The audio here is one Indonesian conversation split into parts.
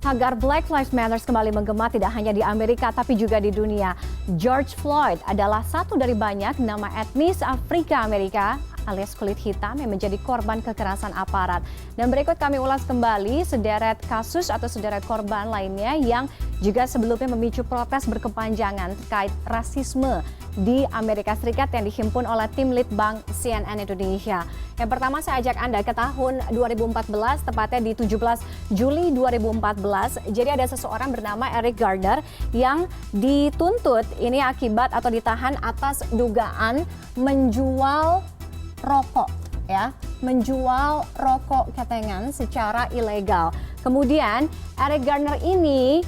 Tagar Black Lives Matter kembali menggema tidak hanya di Amerika tapi juga di dunia. George Floyd adalah satu dari banyak nama etnis Afrika Amerika alias kulit hitam yang menjadi korban kekerasan aparat. Dan berikut kami ulas kembali sederet kasus atau sederet korban lainnya yang juga sebelumnya memicu protes berkepanjangan terkait rasisme di Amerika Serikat yang dihimpun oleh tim Litbang CNN Indonesia. Yang pertama saya ajak Anda ke tahun 2014, tepatnya di 17 Juli 2014. Jadi ada seseorang bernama Eric Garner yang dituntut ini akibat atau ditahan atas dugaan menjual rokok, ya, menjual rokok ketengan secara ilegal. Kemudian Eric Garner ini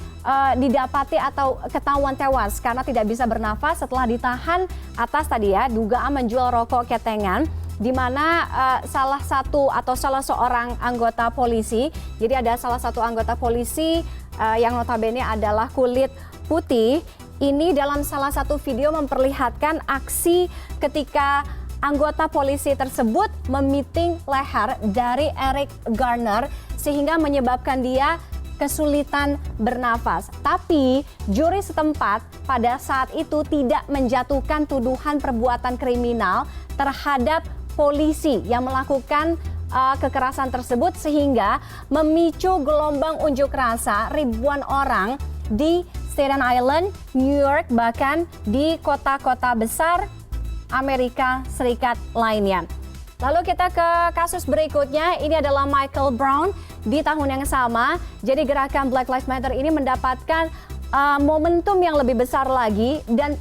didapati atau ketahuan tewas karena tidak bisa bernafas setelah ditahan atas tadi ya dugaan menjual rokok ketengan, di mana salah seorang anggota polisi, jadi ada salah satu anggota polisi yang notabene adalah kulit putih, ini dalam salah satu video memperlihatkan aksi ketika anggota polisi tersebut memiting leher dari Eric Garner sehingga menyebabkan dia kesulitan bernafas. Tapi juri setempat pada saat itu tidak menjatuhkan tuduhan perbuatan kriminal terhadap polisi yang melakukan kekerasan tersebut sehingga memicu gelombang unjuk rasa ribuan orang di Staten Island, New York, bahkan di kota-kota besar Amerika Serikat lainnya. Lalu kita ke kasus berikutnya, ini adalah Michael Brown di tahun yang sama. Jadi gerakan Black Lives Matter ini mendapatkan momentum yang lebih besar lagi dan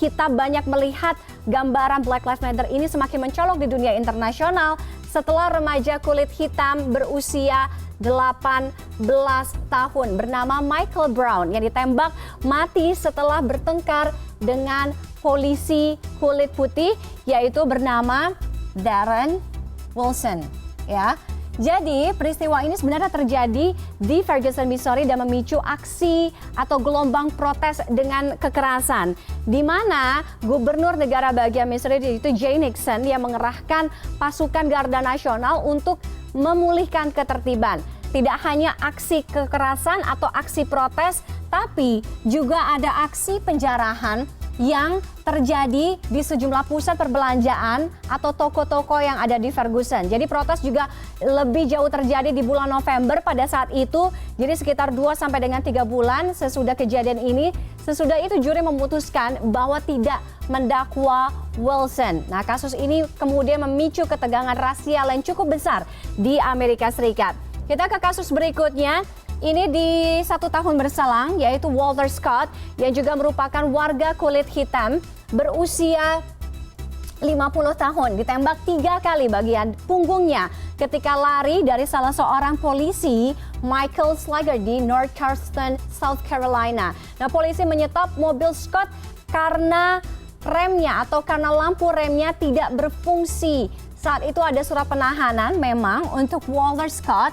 kita banyak melihat gambaran Black Lives Matter ini semakin mencolok di dunia internasional setelah remaja kulit hitam berusia 18 tahun bernama Michael Brown yang ditembak mati setelah bertengkar dengan polisi kulit putih yaitu bernama Darren Wilson, ya. Jadi peristiwa ini sebenarnya terjadi di Ferguson, Missouri dan memicu aksi atau gelombang protes dengan kekerasan, di mana gubernur negara bagian Missouri yaitu Jay Nixon yang mengerahkan pasukan Garda Nasional untuk memulihkan ketertiban. Tidak hanya aksi kekerasan atau aksi protes, tapi juga ada aksi penjarahan yang terjadi di sejumlah pusat perbelanjaan atau toko-toko yang ada di Ferguson. Jadi protes juga lebih jauh terjadi di bulan November pada saat itu. Jadi sekitar 2 sampai dengan 3 bulan sesudah kejadian ini. Sesudah itu juri memutuskan bahwa tidak mendakwa Wilson. Nah, kasus ini kemudian memicu ketegangan rasial yang cukup besar di Amerika Serikat. Kita ke kasus berikutnya. Ini di 1 tahun berselang, yaitu Walter Scott yang juga merupakan warga kulit hitam berusia 50 tahun. Ditembak 3 kali bagian punggungnya ketika lari dari salah seorang polisi, Michael Slager di North Charleston, South Carolina. Nah, polisi menyetop mobil Scott karena remnya atau karena lampu remnya tidak berfungsi. Saat itu ada surat penahanan memang untuk Walter Scott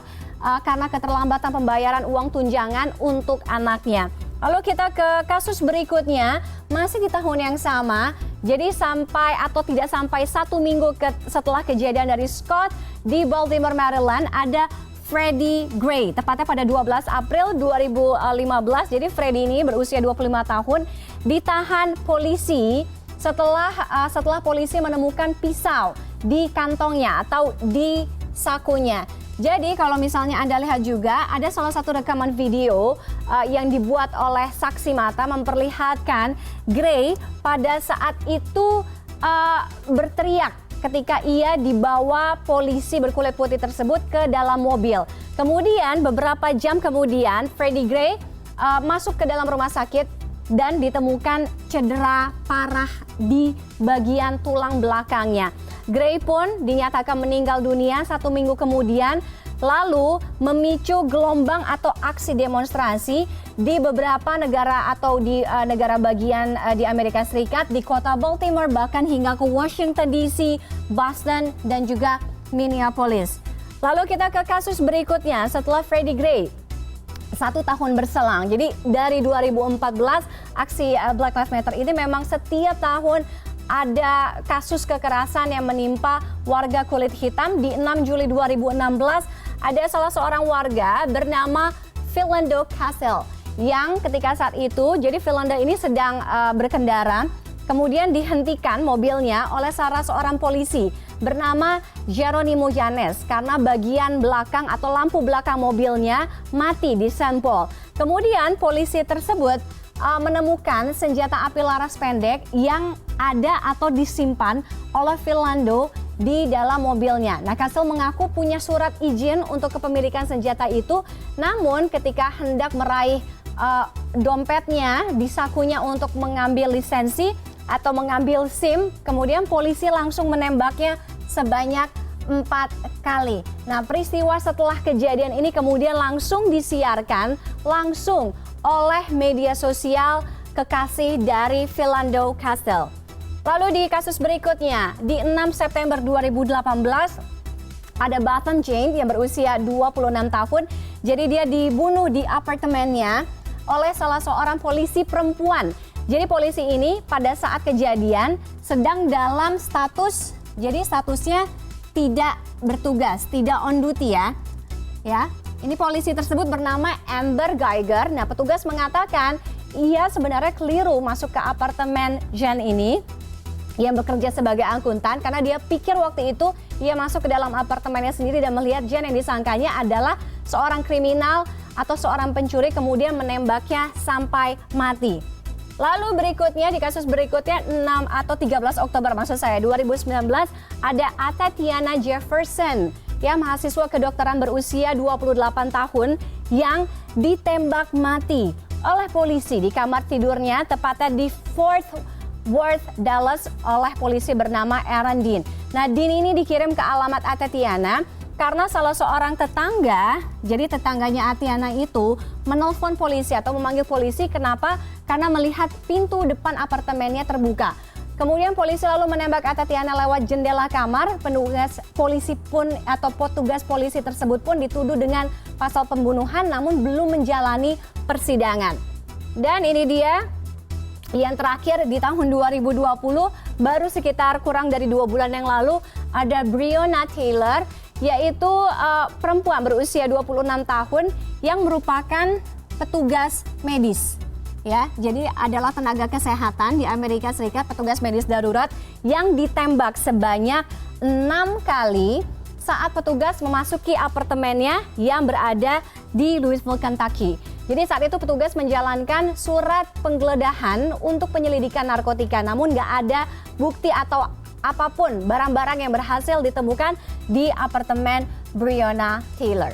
karena keterlambatan pembayaran uang tunjangan untuk anaknya. Lalu kita ke kasus berikutnya, masih di tahun yang sama. Jadi tidak sampai 1 minggu setelah kejadian dari Scott di Baltimore, Maryland, ada Freddie Gray. Tepatnya pada 12 April 2015. Jadi Freddie ini berusia 25 tahun ditahan polisi setelah polisi menemukan pisau di kantongnya atau di sakunya. Jadi kalau misalnya Anda lihat juga ada salah satu rekaman video yang dibuat oleh saksi mata memperlihatkan Gray pada saat itu berteriak ketika ia dibawa polisi berkulit putih tersebut ke dalam mobil. Kemudian beberapa jam kemudian Freddie Gray masuk ke dalam rumah sakit dan ditemukan cedera parah di bagian tulang belakangnya. Gray pun dinyatakan meninggal dunia 1 minggu kemudian, lalu memicu gelombang atau aksi demonstrasi di beberapa negara atau di negara bagian di Amerika Serikat, di kota Baltimore, bahkan hingga ke Washington DC, Boston, dan juga Minneapolis. Lalu kita ke kasus berikutnya setelah Freddie Gray. 1 tahun berselang. Jadi dari 2014 aksi Black Lives Matter ini memang setiap tahun ada kasus kekerasan yang menimpa warga kulit hitam. Di 6 Juli 2016 ada salah seorang warga bernama Philando Castile yang ketika saat itu, jadi Philando ini sedang berkendara, kemudian dihentikan mobilnya oleh salah seorang polisi bernama Jeronimo Yanes karena bagian belakang atau lampu belakang mobilnya mati di St. Paul. Kemudian polisi tersebut menemukan senjata api laras pendek yang ada atau disimpan oleh Philando di dalam mobilnya. Nah, Castile mengaku punya surat izin untuk kepemilikan senjata itu, namun ketika hendak meraih dompetnya di sakunya untuk mengambil lisensi atau mengambil SIM, kemudian polisi langsung menembaknya sebanyak 4 kali. Nah, peristiwa setelah kejadian ini kemudian langsung disiarkan langsung oleh media sosial kekasih dari Philando Castile. Lalu di kasus berikutnya, di 6 September 2018, ada Bathan Jane yang berusia 26 tahun. Jadi dia dibunuh di apartemennya oleh salah seorang polisi perempuan. Jadi polisi ini pada saat kejadian sedang dalam status, jadi statusnya tidak bertugas, tidak on duty ya. Ini polisi tersebut bernama Amber Geiger. Nah, petugas mengatakan ia sebenarnya keliru masuk ke apartemen Jane ini yang bekerja sebagai akuntan karena dia pikir waktu itu ia masuk ke dalam apartemennya sendiri dan melihat Jane yang disangkanya adalah seorang kriminal atau seorang pencuri, kemudian menembaknya sampai mati. Lalu berikutnya, di kasus berikutnya 6 atau 13 Oktober maksud saya 2019, ada Atatiana Jefferson ya, mahasiswa kedokteran berusia 28 tahun yang ditembak mati oleh polisi di kamar tidurnya tepatnya di Fort Worth, Dallas oleh polisi bernama Aaron Dean. Nah, Dean ini dikirim ke alamat Atatiana karena salah seorang tetangga, jadi tetangganya Atiana itu menelpon polisi atau memanggil polisi. Kenapa? Karena melihat pintu depan apartemennya terbuka. Kemudian polisi lalu menembak Atatiana lewat jendela kamar. Petugas polisi pun atau petugas polisi tersebut pun dituduh dengan pasal pembunuhan namun belum menjalani persidangan. Dan ini dia yang terakhir di tahun 2020, baru sekitar kurang dari 2 bulan yang lalu, ada Breonna Taylor, yaitu perempuan berusia 26 tahun yang merupakan petugas medis. Ya, jadi adalah tenaga kesehatan di Amerika Serikat, petugas medis darurat yang ditembak sebanyak 6 kali saat petugas memasuki apartemennya yang berada di Louisville, Kentucky. Jadi saat itu petugas menjalankan surat penggeledahan untuk penyelidikan narkotika, namun nggak ada bukti atau apapun barang-barang yang berhasil ditemukan di apartemen Breonna Taylor.